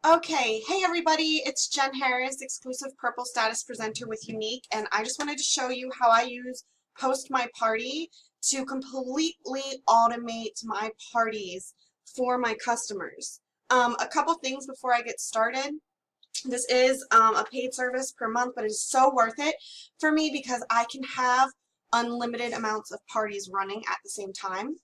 Okay, hey everybody, it's Jen Harris, exclusive Purple Status presenter with Younique, and I just wanted to show you how I use Post My Party to completely automate my parties for my customers. A couple things before I get started. This is a paid service per month, but it is so worth it for me because I can have unlimited amounts of parties running at the same time.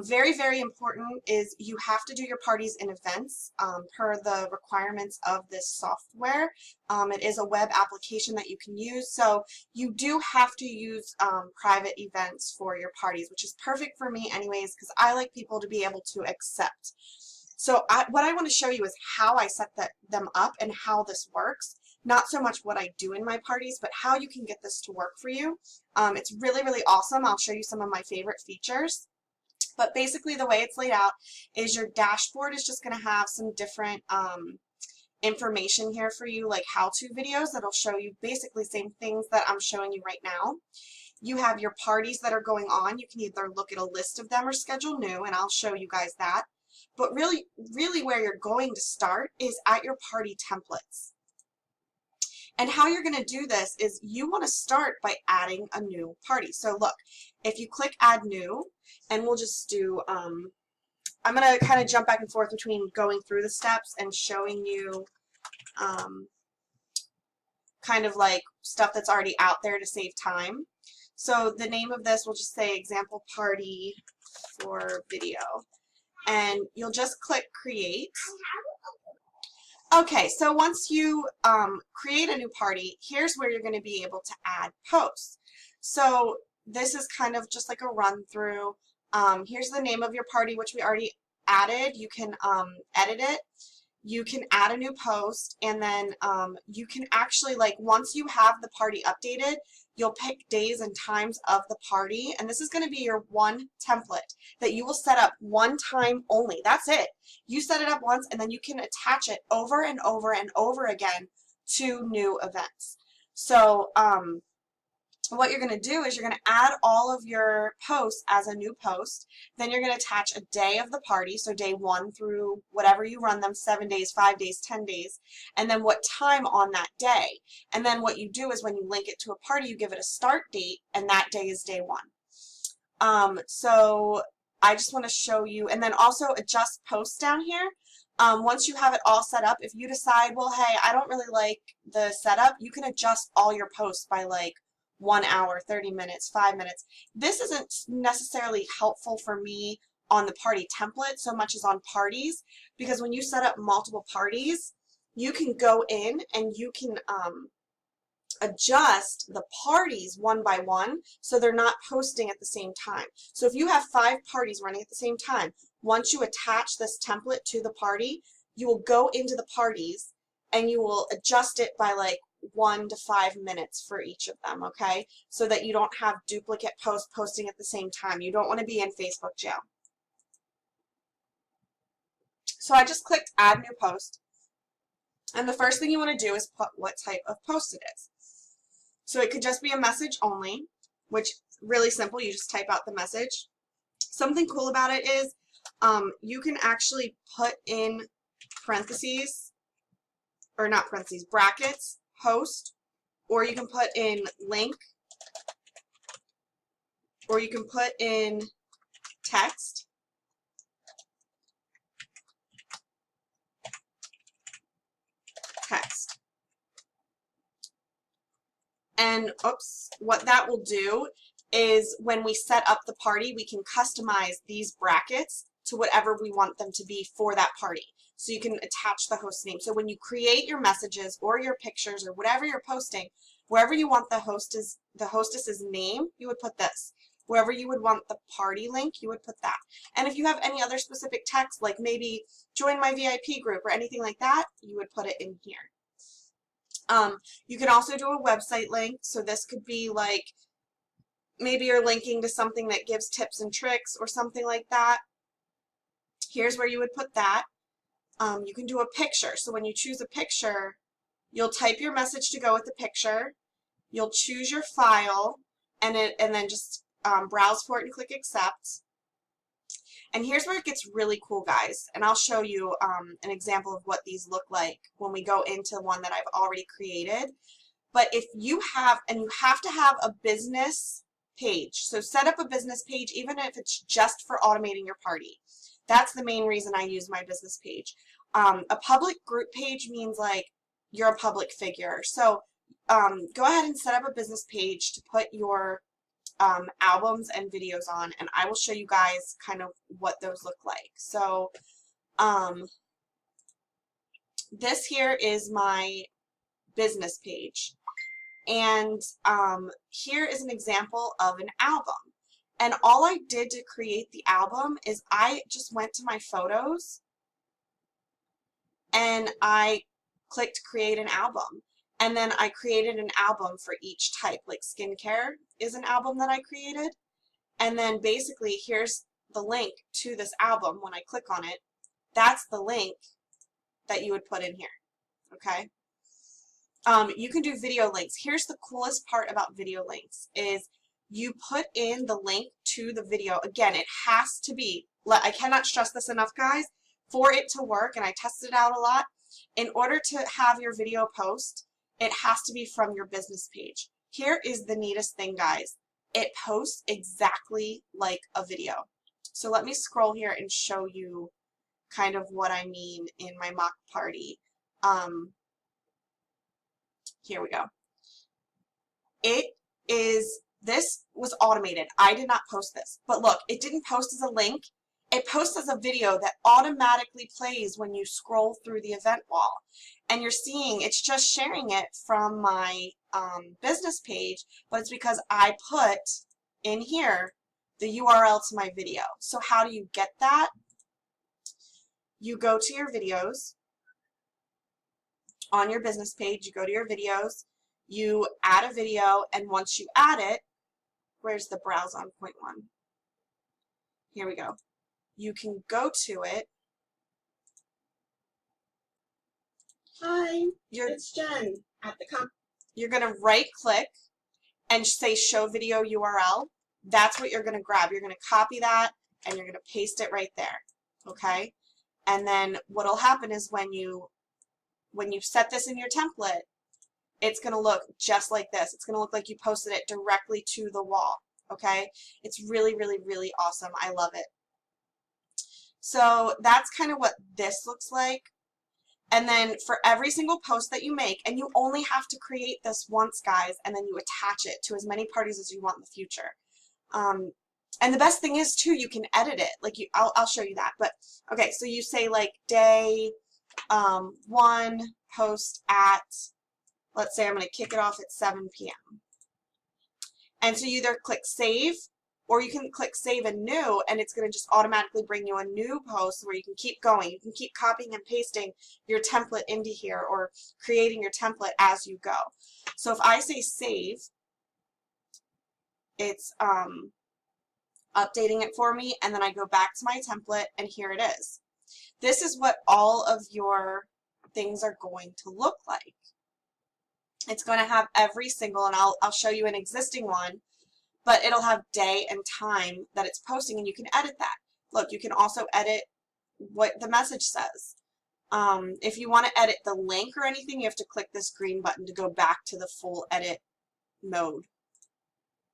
Very, very important is you have to do your parties in events per the requirements of this software. It is a web application that you can use, so you do have to use private events for your parties, which is perfect for me anyways because I like people to be able to accept. So what I want to show you is how I set them up and how this works. Not so much what I do in my parties, but how you can get this to work for you. It's really, really awesome. I'll show you some of my favorite features. But basically the way it's laid out is your dashboard is just going to have some different information here for you, like how-to videos that'll show you basically same things that I'm showing you right now. You have your parties that are going on. You can either look at a list of them or schedule new, and I'll show you guys that. But really, really where you're going to start is at your party templates. And how you're going to do this is you want to start by adding a new party. So look, if you click add new, and we'll just do, I'm going to kind of jump back and forth between going through the steps and showing you kind of like stuff that's already out there to save time. So the name of this will just say example party for video. And you'll just click create. Okay, so once you create a new party, here's where you're going to be able to add posts. So this is kind of just like a run through. Here's the name of your party, which we already added. You can edit it. You can add a new post, and then you can actually, like, once you have the party updated, you'll pick days and times of the party, and this is going to be your one template that you will set up one time only. That's it. You set it up once, and then you can attach it over and over and over again to new events. So what you're going to do is you're going to add all of your posts as a new post. Then you're going to attach a day of the party, so day 1 through whatever you run them, 7 days, 5 days, 10 days, and then what time on that day. And then what you do is when you link it to a party, you give it a start date, and that day is day 1. So I just want to show you, and then also adjust posts down here. Once you have it all set up, if you decide, well, hey, I don't really like the setup, you can adjust all your posts by like 1 hour, 30 minutes, 5 minutes. This isn't necessarily helpful for me on the party template so much as on parties, because when you set up multiple parties, you can go in and you can adjust the parties one by one so they're not posting at the same time. So if you have 5 parties running at the same time, once you attach this template to the party, you will go into the parties and you will adjust it by like 1 to 5 minutes for each of them, okay? So that you don't have duplicate posts posting at the same time. You don't want to be in Facebook jail. So I just clicked add new post. And the first thing you want to do is put what type of post it is. So it could just be a message only, which is really simple. You just type out the message. Something cool about it is you can actually put in parentheses, or not parentheses, brackets, host, or you can put in link, or you can put in text. Text. And oops, what that will do is when we set up the party, we can customize these brackets to whatever we want them to be for that party. So you can attach the host name. So when you create your messages or your pictures or whatever you're posting, wherever you want the hostess's name, you would put this. Wherever you would want the party link, you would put that. And if you have any other specific text, like maybe join my VIP group or anything like that, you would put it in here. You can also do a website link. So this could be like, maybe you're linking to something that gives tips and tricks or something like that. Here's where you would put that. You can do a picture. So when you choose a picture, you'll type your message to go with the picture. You'll choose your file and then just browse for it and click accept. And here's where it gets really cool, guys. And I'll show you an example of what these look like when we go into one that I've already created. But if you have, and you have to have a business page. So set up a business page, even if it's just for automating your party. That's the main reason I use my business page. A public group page means like you're a public figure. So go ahead and set up a business page to put your albums and videos on, and I will show you guys kind of what those look like. So this here is my business page, and here is an example of an album. And all I did to create the album is I just went to my photos and I clicked create an album. And then I created an album for each type, like skincare is an album that I created. And then basically here's the link to this album. When I click on it, that's the link that you would put in here, okay? You can do video links. Here's the coolest part about video links is you put in the link to the video. Again, it has to be, I cannot stress this enough, guys, for it to work, and I tested it out a lot. In order to have your video post, it has to be from your business page. Here is the neatest thing, guys. It posts exactly like a video. So let me scroll here and show you kind of what I mean in my mock party. Here we go. This was automated. I did not post this. But look, it didn't post as a link. It posts as a video that automatically plays when you scroll through the event wall. And you're seeing it's just sharing it from my business page, but it's because I put in here the URL to my video. So how do you get that? You go to your videos. On your business page, you go to your videos, you add a video, and once you add it, where's the browse on point one? Here we go. You can go to it. Hi, it's Jen at the comp. You're going to right click and say show video URL. That's what you're going to grab. You're going to copy that and you're going to paste it right there. Okay? And then what'll happen is when you set this in your template, it's going to look just like this. It's going to look like you posted it directly to the wall. Okay? It's really, really, really awesome. I love it. So that's kind of what this looks like. And then for every single post that you make, and you only have to create this once, guys, and then you attach it to as many parties as you want in the future. And the best thing is, too, you can edit it. Like I'll show you that. But, okay, so you say, like, day 1 post at, let's say I'm going to kick it off at 7 p.m. And so you either click save, or you can click save and new, and it's going to just automatically bring you a new post where you can keep going. You can keep copying and pasting your template into here or creating your template as you go. So if I say save, it's updating it for me, and then I go back to my template, and here it is. This is what all of your things are going to look like. It's going to have every single, and I'll show you an existing one, but it'll have day and time that it's posting, and you can edit that. Look, you can also edit what the message says. If you want to edit the link or anything, you have to click this green button to go back to the full edit mode.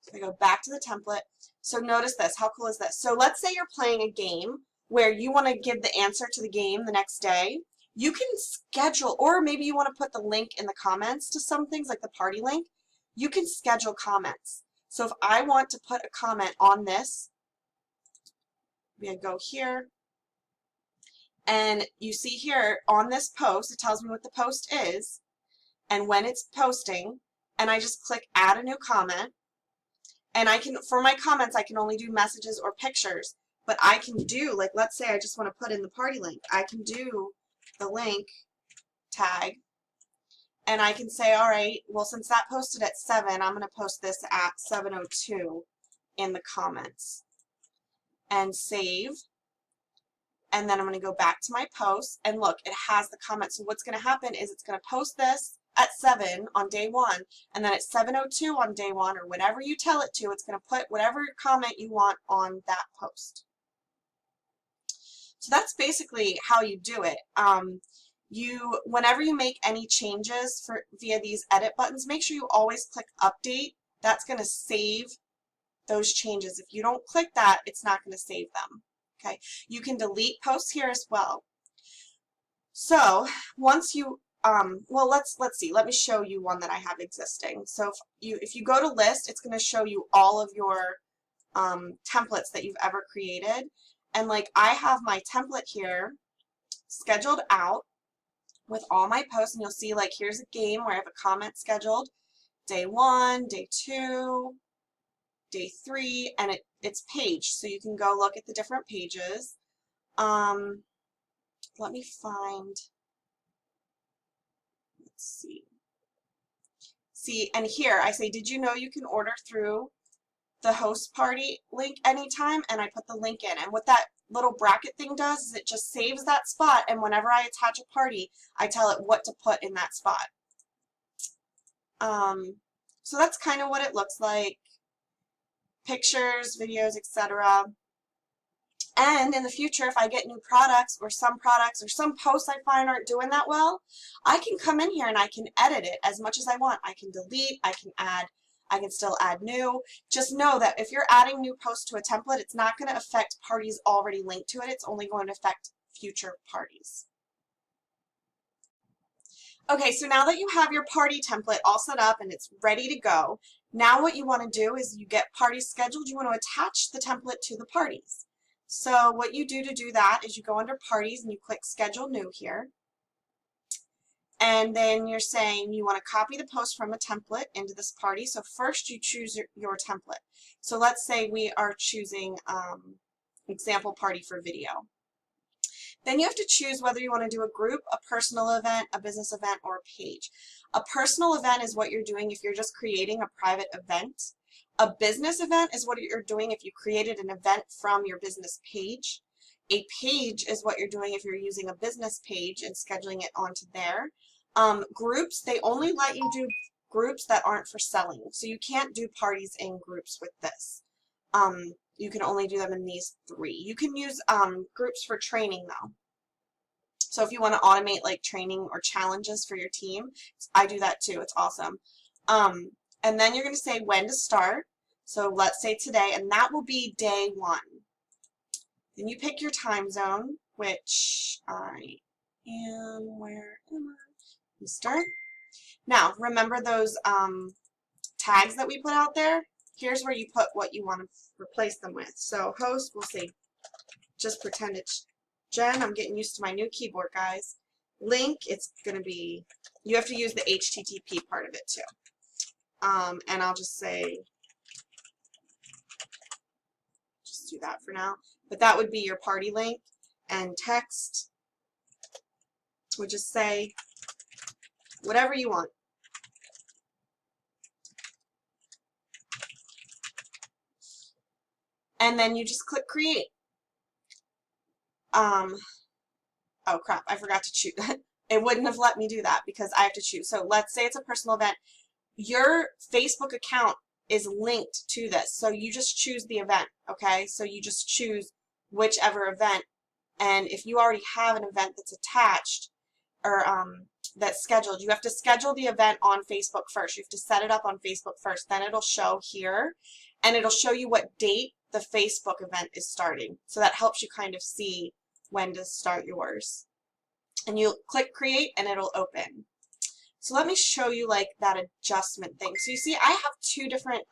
So I go back to the template. So notice this. How cool is this? So let's say you're playing a game where you want to give the answer to the game the next day. You can schedule, or maybe you want to put the link in the comments to some things like the party link. You can schedule comments. So if I want to put a comment on this, we go here, and you see here on this post, it tells me what the post is and when it's posting, and I just click add a new comment, and I can, for my comments, I can only do messages or pictures, but I can do, like, let's say I just want to put in the party link. I can do the link tag, and I can say, all right, well, since that posted at 7, I'm going to post this at 7:02 in the comments. And save. And then I'm going to go back to my post, and look, it has the comment. So what's going to happen is it's going to post this at 7 on day 1, and then at 7:02 on day 1, or whatever you tell it to, it's going to put whatever comment you want on that post. So that's basically how you do it. Whenever you make any changes via these edit buttons, make sure you always click update. That's going to save those changes. If you don't click that, it's not going to save them. Okay. You can delete posts here as well. So once you well, let's see. Let me show you one that I have existing. So if you go to list, it's going to show you all of your templates that you've ever created. And like I have my template here scheduled out with all my posts, and you'll see like here's a game where I have a comment scheduled, day 1, day 2, day 3, and it's paged, so you can go look at the different pages. Let me find, let's see. See, and here I say, did you know you can order through the host party link anytime? And I put the link in, and what that little bracket thing does is it just saves that spot, and whenever I attach a party, I tell it what to put in that spot. So that's kind of what it looks like. Pictures, videos, etc. And in the future, if I get new products or some posts I find aren't doing that well, I can come in here and I can edit it as much as I want. I can delete, I can add, I can still add new. Just know that if you're adding new posts to a template, it's not going to affect parties already linked to it. It's only going to affect future parties. Okay, so now that you have your party template all set up and it's ready to go, now what you want to do is you get parties scheduled. You want to attach the template to the parties. So what you do to do that is you go under parties and you click schedule new here. And then you're saying you want to copy the post from a template into this party. So first you choose your template. So let's say we are choosing example party for video. Then you have to choose whether you want to do a group, a personal event, a business event, or a page. A personal event is what you're doing if you're just creating a private event. A business event is what you're doing if you created an event from your business page. A page is what you're doing if you're using a business page and scheduling it onto there. Groups, they only let you do groups that aren't for selling. So you can't do parties in groups with this. You can only do them in these 3. You can use groups for training though. So if you want to automate like training or challenges for your team, I do that too. It's awesome. And then you're going to say when to start. So let's say today, and that will be day 1. Then you pick your time zone, which I am, where am I? Eastern. Now, remember those tags that we put out there? Here's where you put what you want to replace them with. So host, we'll say, just pretend it's Jen. I'm getting used to my new keyboard, guys. Link, it's going to be, you have to use the HTTP part of it too. And I'll just say, just do that for now. But that would be your party link. And text would just say whatever you want. And then you just click create. Oh crap, I forgot to choose. It wouldn't have let me do that because I have to choose. So let's say it's a personal event. Your Facebook account is linked to this. So you just choose the event, okay? So you just choose whichever event. And if you already have an event that's attached or that's scheduled, you have to schedule the event on Facebook first. You have to set it up on Facebook first. Then it'll show here and it'll show you what date the Facebook event is starting. So that helps you kind of see when to start yours. And you click create and it'll open. So let me show you like that adjustment thing. So you see I have 2 different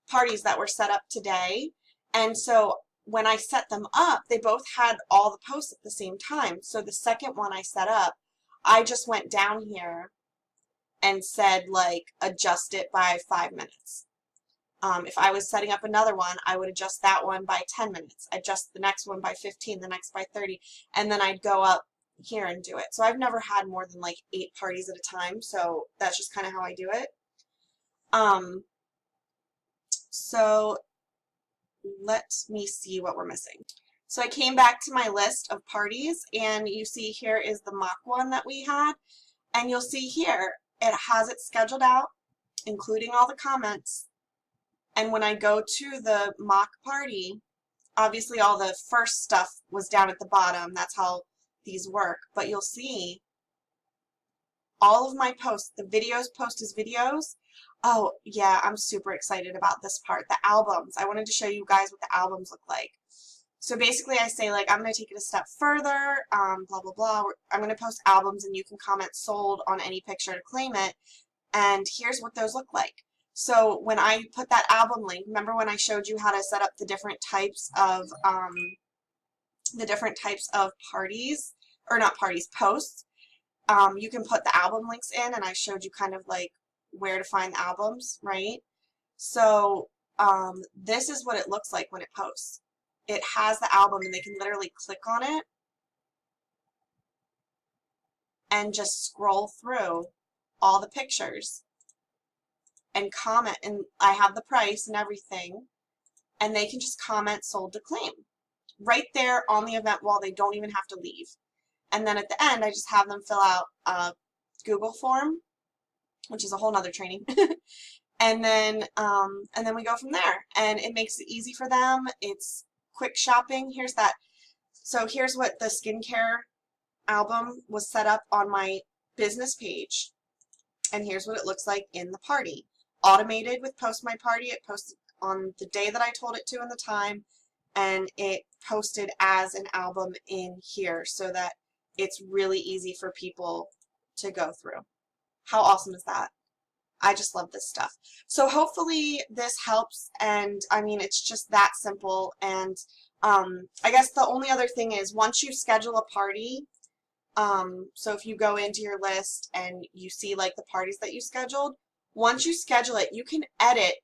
parties that were set up today. And so when I set them up, they both had all the posts at the same time. So the second one I set up, I just went down here and said like adjust it by 5 minutes. If I was setting up another one, I would adjust that one by 10 minutes, adjust the next one by 15, the next by 30, and then I'd go up here and do it. So I've never had more than like 8 parties at a time, so that's just kind of how I do it. So let me see what we're missing. So I came back to my list of parties, and you see here is the mock one that we had, and you'll see here it has it scheduled out, including all the comments. And when I go to the mock party, obviously all the first stuff was down at the bottom. That's how these work. But you'll see all of my posts, the videos post as videos. Oh yeah, I'm super excited about this part, the albums. I wanted to show you guys what the albums look like. So basically I say like, I'm going to take it a step further, blah, blah, blah. I'm going to post albums and you can comment sold on any picture to claim it. And here's what those look like. So when I put that album link, remember when I showed you how to set up the different types of parties, or not parties, posts? You can put the album links in, and I showed you kind of like where to find the albums, right? So this is what it looks like when it posts. It has the album, and they can literally click on it and just scroll through all the pictures and comment, and I have the price and everything, and they can just comment sold to claim right there on the event wall. They don't even have to leave. And then at the end, I just have them fill out a Google form, which is a whole nother training. and then we go from there. And it makes it easy for them. It's quick shopping. Here's that. So here's what the skincare album was set up on my business page. And here's what it looks like in the party. Automated with Post My Party. It posted on the day that I told it to and the time. And it posted as an album in here so that it's really easy for people to go through. How awesome is that? I just love this stuff. So hopefully this helps, and I mean, it's just that simple. And I guess the only other thing is once you schedule a party, so if you go into your list and you see like the parties that you scheduled, once you schedule it, you can edit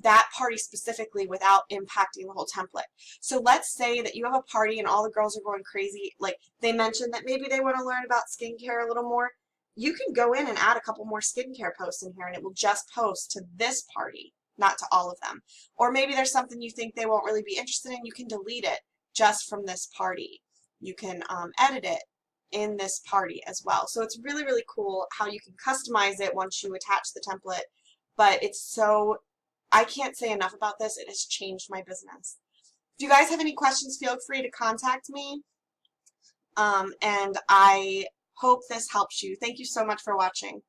that party specifically without impacting the whole template. So let's say that you have a party and all the girls are going crazy, like they mentioned that maybe they want to learn about skincare a little more. You can go in and add a couple more skincare posts in here and it will just post to this party, not to all of them. Or maybe there's something you think they won't really be interested in, you can delete it just from this party. You can edit it in this party as well. So it's really, really cool how you can customize it once you attach the template, but it's so, I can't say enough about this. It has changed my business. If you guys have any questions, feel free to contact me. And I hope this helps you. Thank you so much for watching.